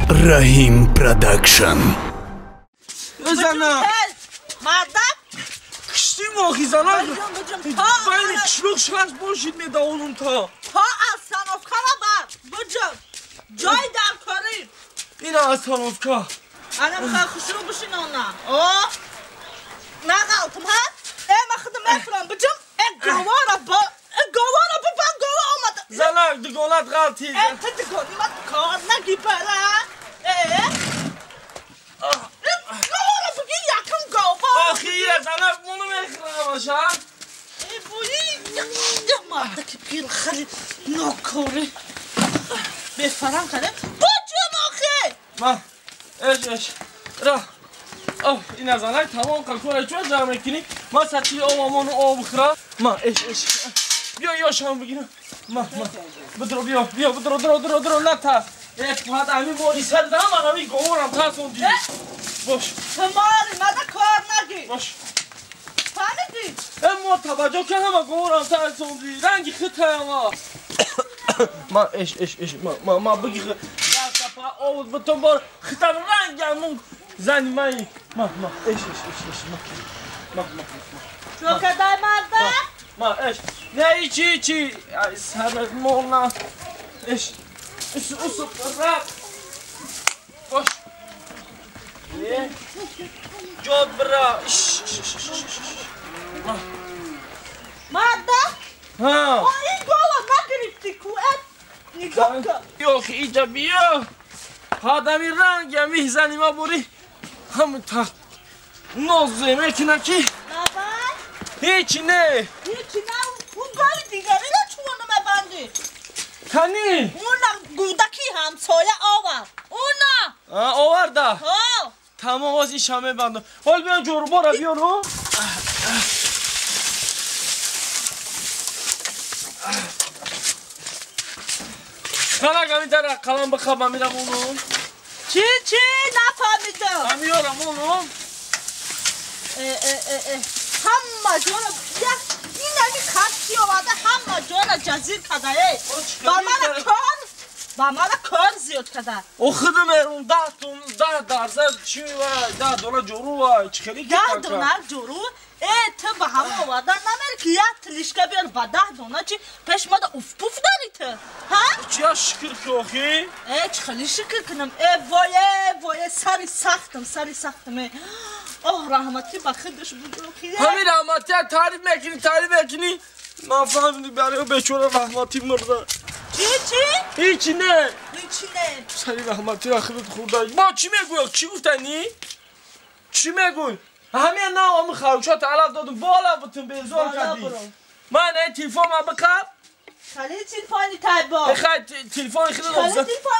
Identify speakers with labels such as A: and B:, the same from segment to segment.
A: Rahim Production.
B: Zana.
C: Madem.
B: Kıştım o hizana. Ben kişilik şans boşit mi da onun ta.
C: Ta Astanovka'na bak. Bıcım. Joy der korir.
B: Yine Astanovka.
C: Anam kalkışır buşun ona. O. Ne kaldım ha? Makıdım falan bıcım. Gavara bu. Gavara bu ben gava olmadı.
B: Zana dıgolat kaltıydı.
C: Hadi konuma karnına gibi ha. Gavara bugün yakın gava.
B: Ahiye zana bunu mu ekranmış ha?
C: Bu iyi. Mardaki bir khali nokori. Bir falan kare. Bıcım ahi.
B: Ma. Eş. Ra. Oh, ina zana tamam kalkıyor çok zamekini. Ma sati o bıkra. Ma eş. Yo şam bugün. Ma. Bıdro nata. Hadi ami bori serdan ama ami govoram ta son değil. Boş.
C: Tamari mada karnına git.
B: Boş.
C: Tanıdın.
B: Ama tabaca kan ama govoram ta son değil. Rengi kıta ama. Ma eş. Ma bugün. Ya kapa o bütün bor kıta rengi ama zanimay. Ma eş. Ma.
C: Çok kadar mada.
B: Ma eş. Ne içi. Ay sabır molna. Eş. Usu rahat. Boş. Ne? Jod bra.
C: Mada.
B: Ha.
C: O iyi gola nagrifti ku et. Nikoka.
B: Yok iyice yok. Adamı rengi mihzanıma buri. Hamı ta. Noz yemek ki.
C: Nabar.
B: Hiç ne?
C: Hiç ne? Bunları digeriyle çuvanım efendi.
B: Hani?
C: Ona gudaki hamsoya o var. Ona.
B: Ha o var da.
C: Ha.
B: Tamam o işame bandı. Hol ben coru bora diyorum. Kana kami tara kalan bakama mira bunu.
C: Çi ne yapabilirim?
B: Amıyorum onu.
C: Hamma jona ya yine bir kaçıyor vardı hamma jona cazir kadar bana kör ziyot kadar.
B: Okudum erum da darza çi var da dola coru var çıkeli ki
C: Ya
B: kanka.
C: donar joru te bahama vardı namer ki ya tlişka bir badah dona çi peşmada uf puf darite ha?
B: Ya şükür ki oki.
C: Çıkılı şükür kınım voye sarı saktım Oh rahmetli bakıdış bu okiye.
B: Hami rahmati ya tarif mekini. Nafahımdı bari o beçora rahmati mırda.
C: Çi?
B: İçine.
C: İçine.
B: Seni rahmati akıbet kurdayım. Ba çime goy? Çi uftani? Çime goy? Hami na amı xavşat alaf dadım. Bala bütün bezor kadi. Ma ne telefon ma bakap?
C: خالی تلفنی تایبا
B: بخوای تلفن خیلی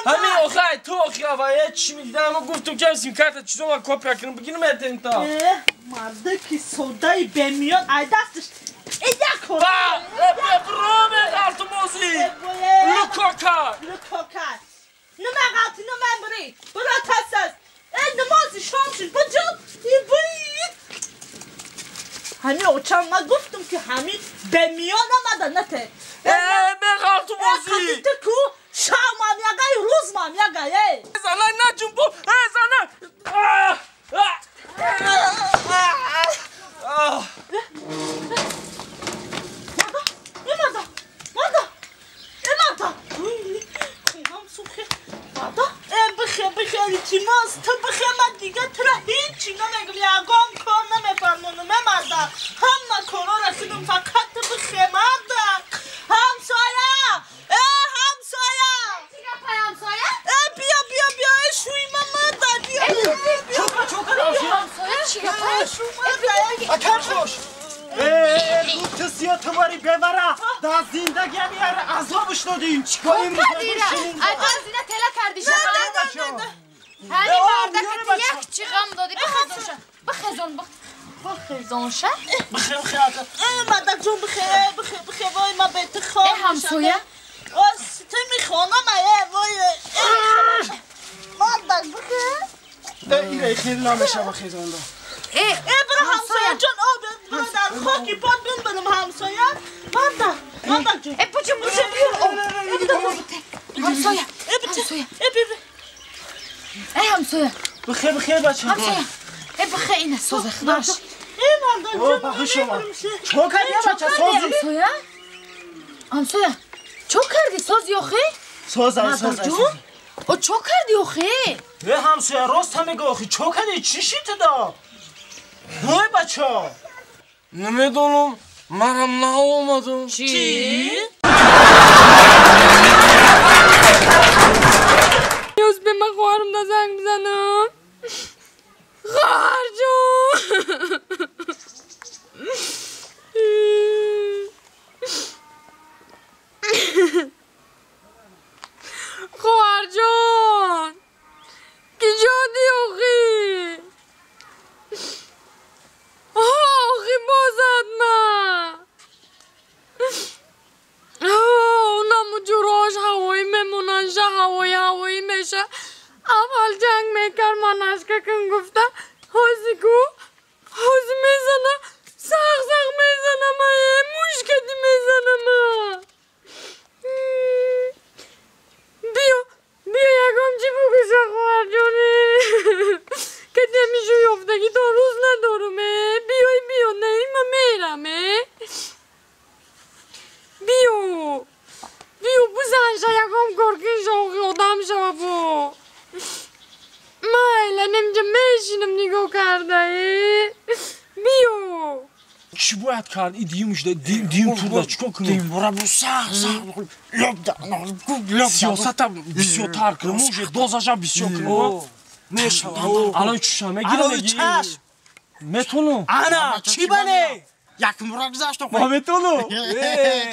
B: همین آخه تو خیابه چی میگم اما گفتم که سیم کارت چیزو ما کپی کنم بگیرم اتن تا
C: مرده که سودای بمیاد ای دستش ایده کن
B: برام قلط موزی لوکاکا
C: نمه قلطی نمه بری برا تسز ای نمازی شامشید بجل ای بید همین اوچانما گفتم که همین بمیاد آمده نته
B: قلط موزی
C: کو شام هم یگای روز هم یگای
B: زنه نه جنبو زنه
C: بخیر چیماس تو بخیر من دیگه ترا هیچی نمیگم یاگام کار نمیفرمونم مردا همه کارا رسیدم فقط تو بخیر مردا همسایه همسایه بیا شوی مردا بیا
D: çok همسایه چی yapar?
E: Akar خوش تو سیاتماری ببره در زندگی میاره عذابش دادیم چیکار
D: دیره اگر زینه تله کردی شما هنی بردک یک چیغم دادی بخزون شه
C: بخیر مردا جون بخیر وای ما بیت خواب
D: همسایه
C: تو میخوانم وای مردا بخیر
E: ایره خیلی نامشه با خیزان دا
C: برا همسایه جان برا در خاکی پاد برم همسایه مردا جون
D: بچه بیار همسایه ای همسایه
E: بخیر بچه
D: همسایه ای بخیر اینه سوز خداش
E: او بخیر شما چو کردی بچه سازی
D: همسایه همسایه چو کردی سازی آخی؟
E: ساز
D: او چو کردی آخی؟
E: به همسایه راست هم میگه آخی چو کردی چی شیطه دا؟ های بچه
B: نمیدونم منم نه اومدم
D: چی؟
F: نیاز به من خواهرم دا زنگ بزنم خواهر جون خواهر جون کجا دی آخی آخی بازد من اونم جوراش هوایی میمونن شه هوایی میشه اول جنگ میکر من اشککم گفته حوزی کو حوزی میزنه سخ میزنه من مشکلی میزنه من بیا یکم چی بگوشه خواهر جونی که نمیشوی افتگی تا روز ندارمه بیا نه من میرمه بیو بزن شا یکم کرکین شوقی آدم شا با مایلا نمیجا میشینم نگاه کرده بیو
B: چی باید کرد؟ این دیمش ده دیم تو دا چکا کنم؟
E: دیم برا بو سخ
B: سیاست هم بسیار تر کنم موشه دوزش هم بسیار کنم نشم الان چوشم میگیرم میتونم
E: انا چی بانه؟ یکم برا گذاشتم
B: ما میتونم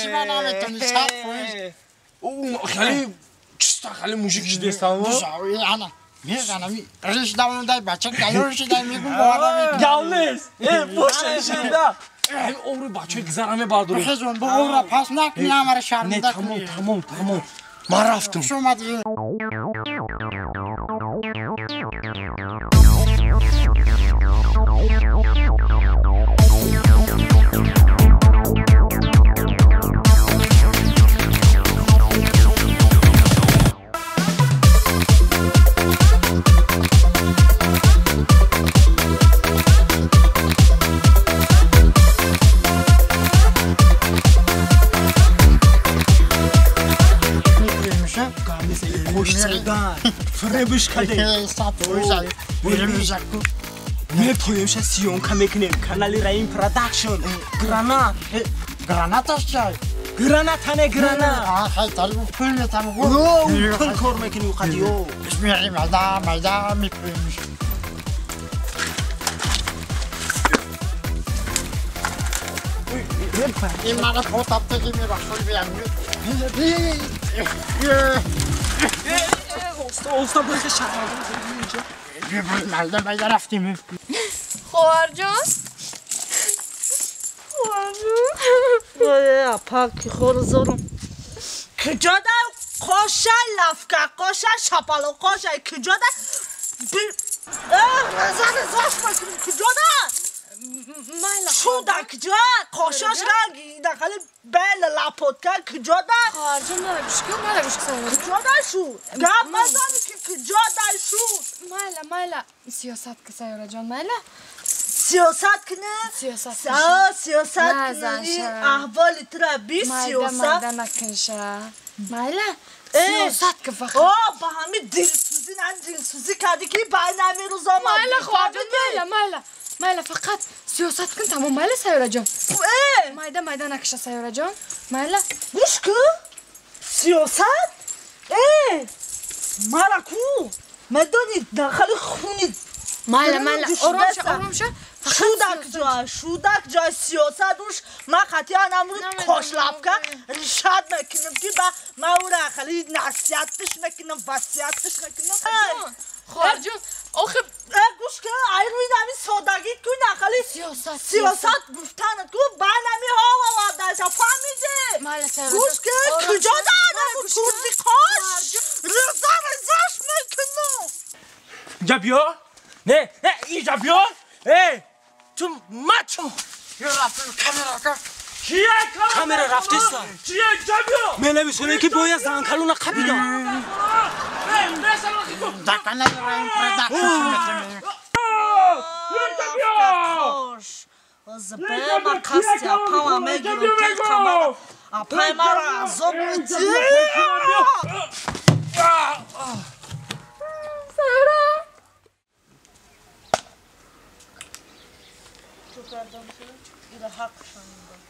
E: چی بانه میتونی شد خویش
B: او خیلی چستا خیلی موشکش دیستم
E: بزاوی انا میزنم ریش دارم دای بچه گلوش دای میگم بارا
B: گاونس باشه شنده این عمر بچه گذرمه بردارم
E: بخیزون با عمر پس نکنی همه شرمنده کنی
B: تمام من رفتم
E: شما دیگه فربش کده میپویمش سیون که میکنیم کانالی رایم پرودکشن گرانات هست چای گراناتانه گرانات خیلی تاریب پول میتم پول کار میکنی و قدیو اسمیعی مایده میپویمش این مالا پوتاب تگی میبخشوی بیمی اوستا بخی شرمنده مایده رفتیم
F: خواهر جون
C: وای پاکی خورزارم کجا در قاشه لفکه قاشه شپالو قاشه کجا در رزاش بکنیم کجا در شو در کجا قاشش رنگی داخل بل لپوتکه کجا در
F: خواهر جون نرگوش که
C: کجا در شو گفت مزانی که کجا در شو
F: مایلا سیاست که سیاره جان مایلا
C: سیاست کنه سیاست کنه احوالی تره بی سیاست
F: مایده نکنشه مایلا سیاست که فقط
C: با همین دلسوزی کردی که باید نمی روز آمد
F: مایلا خواهر جون مایلا فقط سیاست کن تمام مایلا سیاره جان مایده نکشه سیاره جان مایلا
C: گوش کن سیاست مرکو مدانی داخل خونی
F: مایلا آرام شو
C: شودک جای سیاست روش من خطی نمرود کاشلاب که رشاد میکنم که من او را خیلی نصیحتش میکنم وصیتش میکنم
F: خواهر جون آخه
C: گوش که ایروی نمی سادگی کن خیلی سیاست گفتن تو نمی ها و داشت فهمیده گوش که کجا دارم توزی کاش رزاش میکنم
B: اینجا بیا نه اینجا بیا تو مچو کیه کامera رفته است چیه جابیو
E: من نمی‌سونه که باید زنکلون قبیدم
B: نه
E: زنه برای پروداکشن
C: خوش از ما قصد پاما میگیرم تکما اپای ما را عذاب میدی
F: سهرا
C: چو کردم شده ایره حق شنیدم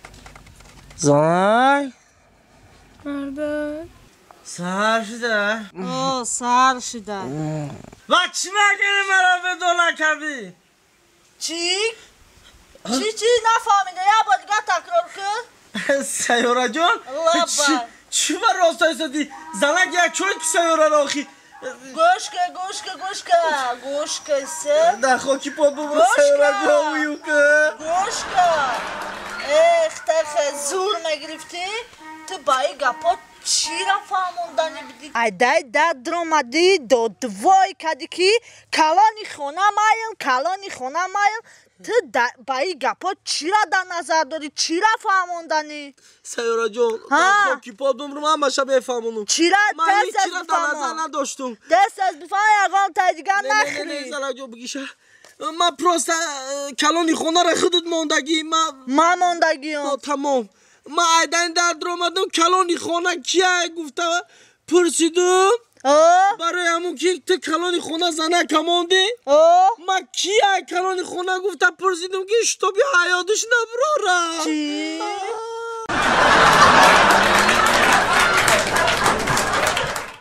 B: زای
F: مرده
B: سهر شده
C: اوه سر شده
B: و چی مگه مرا به دو نکردی
C: چی؟ چی نفهمیده یه بار دیگه تکرار کن
B: سیاره جان
C: لبا
B: چی بر راستای سدی زنک یک چوی که سیاره را آخی
C: گوش که سه
B: در خاکی پاد ببرو سیاره جان ویو که
C: گوش که اختخ زور میگرفتی تو بایی گپا چی را فهموندنی بدی؟ ایده درامدی دوای کدی که کلانی خونه مایم تو بایی گپا چی را در نظر داری؟ چی را فهموندنی؟
B: سیاره جان در خاکی پاد ببرو من همشه بفهمونم
C: چی را
B: من
C: دست
B: هیچی را
C: از
B: در نظر
C: بفهمون
B: نداشتم
C: دست از بفهمون اقام تا دیگه
B: نه
C: نخری
B: سیاره جان بگیشه من پراست کلانی خونه را خودت موندگی
C: من موندگیم
B: تمام من ایدن در درآمدم کلانی خانه کیه گفته پرسیدم برای همون که تو کلانی خانه زنه کماندی من کیه کلانی خانه گفته پرسیدم که اشتابی حیاتش نبراره
C: چی؟